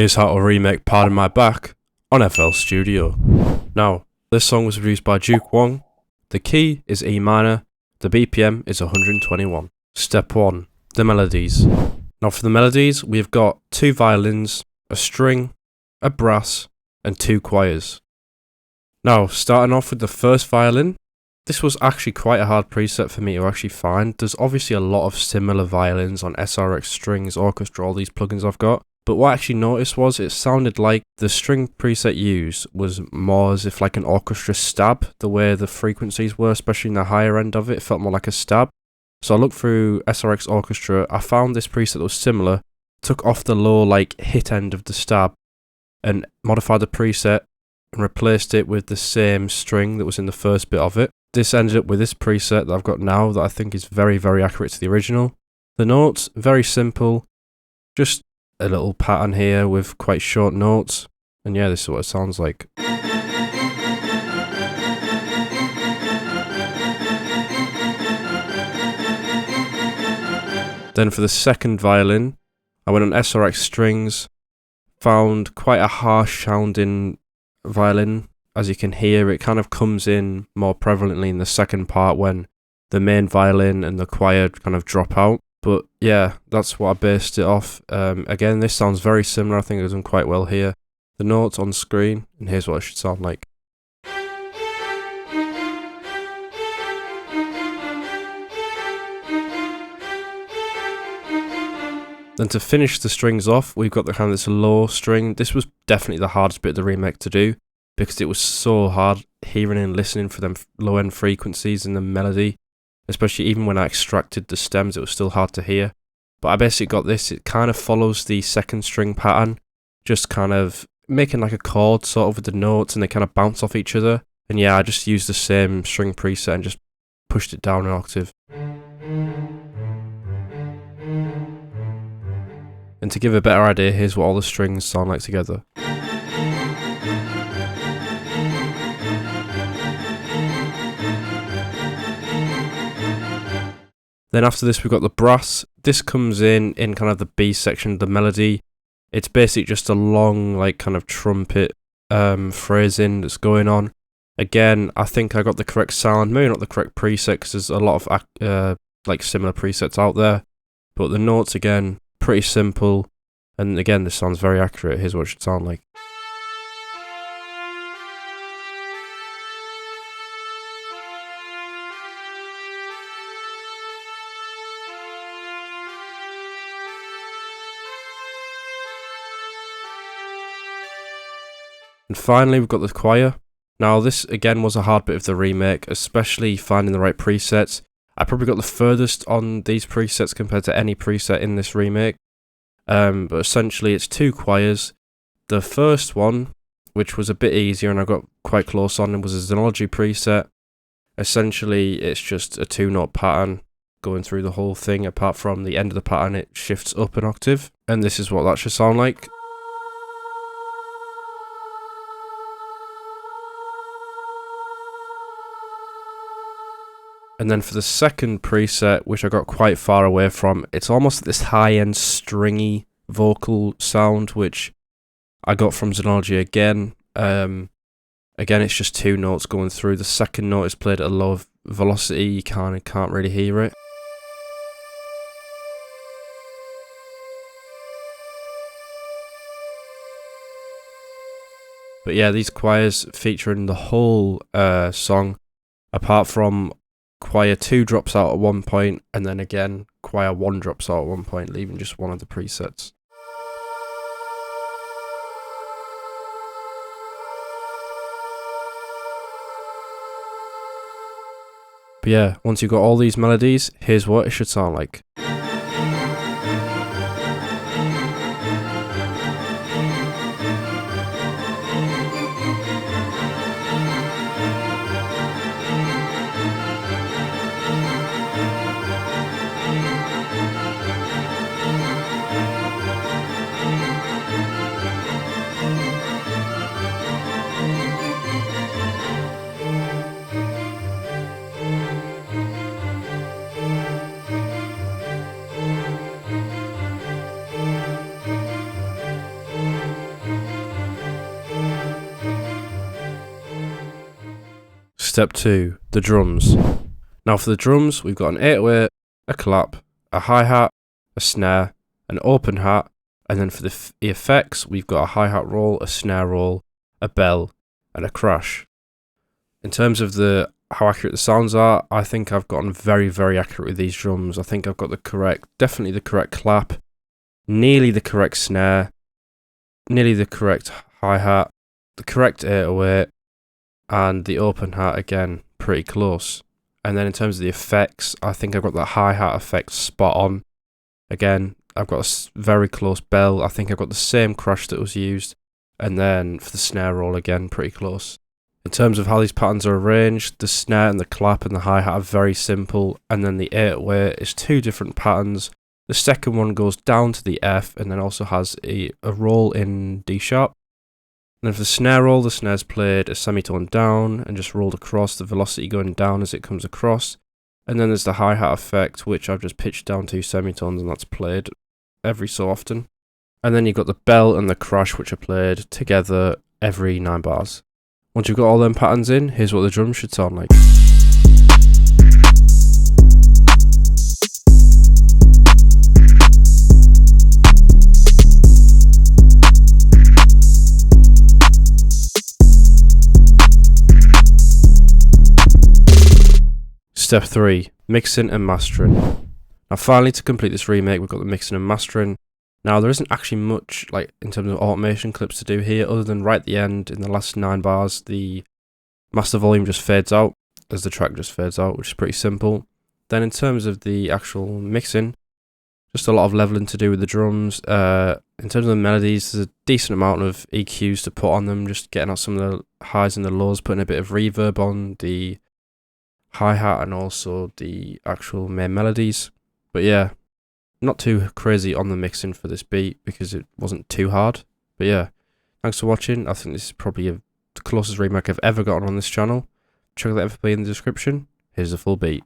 Here's how to remake Pardon My Back on FL Studio. Now, this song was produced by Duke Wong. The key is E minor, the BPM is 121. Step 1. The melodies. Now for the melodies, we've got 2 violins, a string, a brass, and 2 choirs. Now, starting off with the first violin, this was actually quite a hard preset for me to actually find. There's obviously a lot of similar violins on SRX Strings, Orchestra, all these plugins I've got. But what I actually noticed was it sounded like the string preset used was more as if like an orchestra stab, the way the frequencies were, especially in the higher end of it. It felt more like a stab. So I looked through SRX Orchestra, I found this preset that was similar, took off the low like hit end of the stab and modified the preset and replaced it with the same string that was in the first bit of it. This ended up with this preset that I've got now that I think is very, very accurate to the original. The notes, very simple, just a little pattern here with quite short notes, and yeah, this is what it sounds like. Then for the second violin, I went on SRX Strings, found quite a harsh sounding violin. As you can hear, it kind of comes in more prevalently in the second part when the main violin and the choir kind of drop out. But yeah, that's what I based it off. Again, this sounds very similar. I think it's done quite well here. The notes on screen, and here's what it should sound like. Then to finish the strings off, we've got the kind of this low string. This was definitely the hardest bit of the remake to do because it was so hard hearing and listening for them low end frequencies in the melody. Especially even when I extracted the stems, it was still hard to hear. But I basically got this, it kind of follows the second string pattern, just kind of making like a chord sort of with the notes and they kind of bounce off each other. And yeah, I just used the same string preset and just pushed it down an octave. And to give a better idea, here's what all the strings sound like together. Then after this we've got the brass. This comes in kind of the B section of the melody. It's basically just a long like kind of trumpet phrasing that's going on. Again, I think I got the correct sound, maybe not the correct preset because there's a lot of like similar presets out there. But the notes again, pretty simple. And again, this sounds very accurate. Here's what it should sound like. And finally, we've got the choir. Now, this again was a hard bit of the remake, especially finding the right presets. I probably got the furthest on these presets compared to any preset in this remake. But essentially, it's 2 choirs. The first one, which was a bit easier and I got quite close on, was a Xenology preset. Essentially, it's just a 2-note pattern going through the whole thing. Apart from the end of the pattern, it shifts up an octave. And this is what that should sound like. And then for the second preset, which I got quite far away from, it's almost this high-end stringy vocal sound, which I got from Xenology again. Again, it's just 2 notes going through. The second note is played at a low velocity. You can't really hear it. But yeah, these choirs feature in the whole song, apart from choir 2 drops out at one point, and then again, choir 1 drops out at one point, leaving just one of the presets. But yeah, once you've got all these melodies, here's what it should sound like. Step 2, the drums. Now for the drums, we've got an 808, a clap, a hi-hat, a snare, an open hat, and then for the effects, we've got a hi-hat roll, a snare roll, a bell, and a crash. In terms of how accurate the sounds are, I think I've gotten very, very accurate with these drums. I think I've got definitely the correct clap, nearly the correct snare, nearly the correct hi-hat, the correct 808, and the open hat again, pretty close. And then in terms of the effects, I think I've got the hi-hat effect spot on. Again, I've got a very close bell. I think I've got the same crash that was used. And then for the snare roll again, pretty close. In terms of how these patterns are arranged, the snare and the clap and the hi-hat are very simple. And then the 808 is two different patterns. The second one goes down to the F and then also has a roll in D sharp. And then for the snare roll, the snare's played a semitone down and just rolled across, the velocity going down as it comes across. And then there's the hi-hat effect, which I've just pitched down 2 semitones, and that's played every so often. And then you've got the bell and the crash, which are played together every 9 bars. Once you've got all them patterns in, here's what the drums should sound like. Step 3, mixing and mastering. Now finally, to complete this remake, we've got the mixing and mastering. Now there isn't actually much in terms of automation clips to do here, other than right at the end, in the last 9 bars, the master volume just fades out as the track just fades out, which is pretty simple. Then in terms of the actual mixing, just a lot of leveling to do with the drums. In terms of the melodies, there's a decent amount of EQs to put on them, just getting out some of the highs and the lows, putting a bit of reverb on the hi-hat and also the actual main melodies. But yeah, not too crazy on the mixing for this beat because it wasn't too hard. But yeah, thanks for watching. I think this is probably the closest remake I've ever gotten on this channel. Check out the FLP in the description. Here's the full beat.